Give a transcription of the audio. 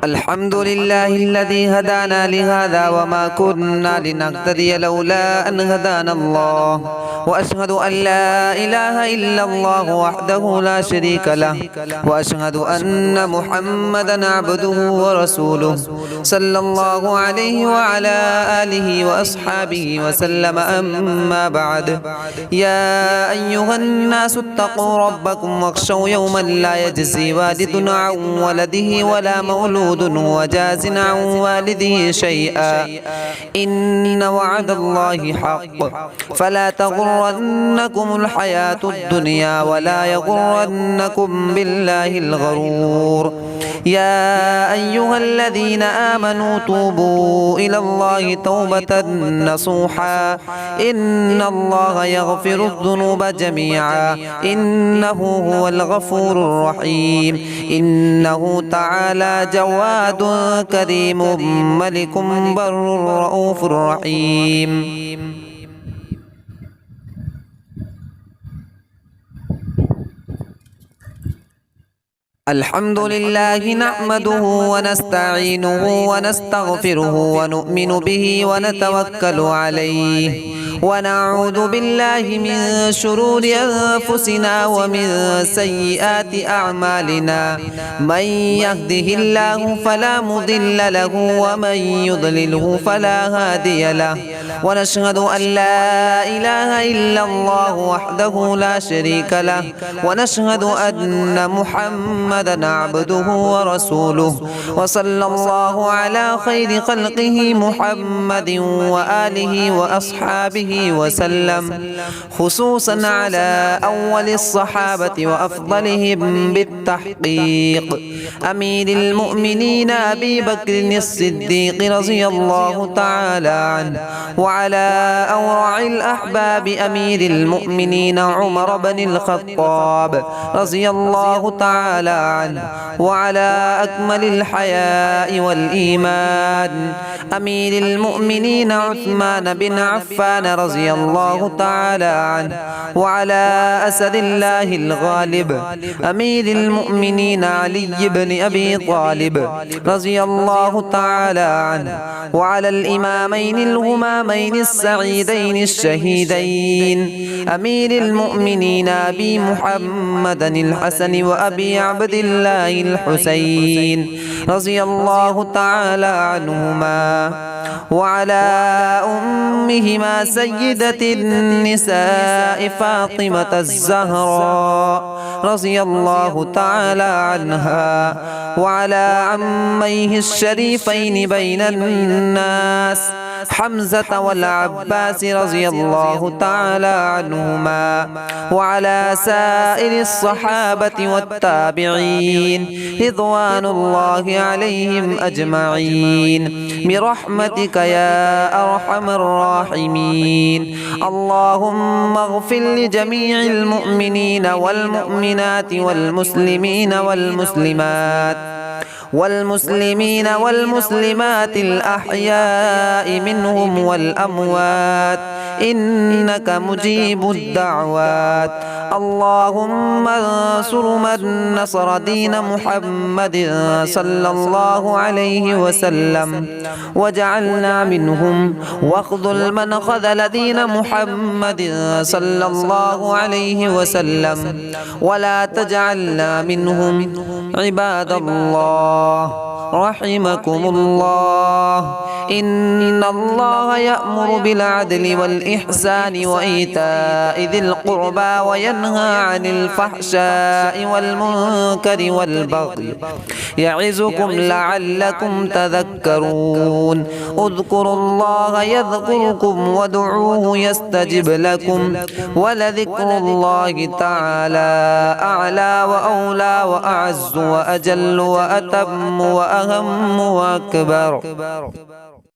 الحمد لله الذي هدانا لهذا وما كنا لنهتدي لولا أن هدانا الله، وأشهد أن لا إله إلا الله وحده لا شريك له، وأشهد أن محمدا عبده ورسوله صلى الله عليه وعلى آله وأصحابه وسلم. أما بعد، يا أيها الناس اتقوا ربكم واخشوا يوما لا يجزي والد عن ولده ولا مولود هو جاز عن والده شيئا، إن وعد الله حق، فلا تغرنكم الحياة الدنيا ولا يغرنكم بالله الغرور. يا أيها الذين آمنوا توبوا إلى الله توبة نصوحا، إن الله يغفر الذنوب جميعا، إنه هو الغفور الرحيم. إنه تعالى جواد كريم ملك بر رؤوف رحيم. الحمد لله نحمده ونستعينه ونستغفره ونؤمن به ونتوكل عليه، ونعوذ بالله من شرور أنفسنا ومن سيئات أعمالنا. من يهده الله فلا مضل له ومن يضلله فلا هادي له، ونشهد أن لا إله إلا الله وحده لا شريك له، ونشهد أن محمدا عبده ورسوله، وصلى الله على خير خلقه محمد وآله وأصحابه وسلم، خصوصا على أول الصحابة وأفضلهم بالتحقيق أمير المؤمنين أبي بكر الصديق رضي الله تعالى عنه، وعلى أورع الأحباب أمير المؤمنين عمر بن الخطاب رضي الله تعالى عنه، وعلى أكمل الحياء والإيمان أمير المؤمنين عثمان بن عفان رضي الله تعالى عنه، وعلى أسد الله الغالب أمير المؤمنين علي بن أبي طالب رضي الله تعالى عنه، وعلى الإمامين الهمامين السعيدين الشهيدين أمير المؤمنين أبي محمد الحسن وأبي عبد الله الحسين رضي الله تعالى عنهما، وعلى أمهما سيدة النساء فاطمة الزهراء رضي الله تعالى عنها، وعلى عميه الشريفين بين الناس حمزة والعباس رضي الله تعالى عنهما، وعلى سائر الصحابة والتابعين رضوان الله عليهم أجمعين برحمتك يا أرحم الراحمين. اللهم اغفر لجميع المؤمنين والمؤمنات والمسلمين والمسلمات الأحياء منهم والأموات، إنك مجيب الدعوات. اللهم انصر من نصر دين محمد صلى الله عليه وسلم وجعلنا منهم، واخذل من خذل دين محمد صلى الله عليه وسلم ولا تجعلنا منهم. عباد الله رحمكم الله، إن الله يأمر بالعدل والإحسان وإيتاء ذي القربى وينهى عن الفحشاء والمنكر والبغي، يعظكم لعلكم تذكرون. اذكروا الله يذكركم وادعوه يستجب لكم، ولذكر الله تعالى أعلى وأولى وأعز وأجل وأتم وأهم وأكبر.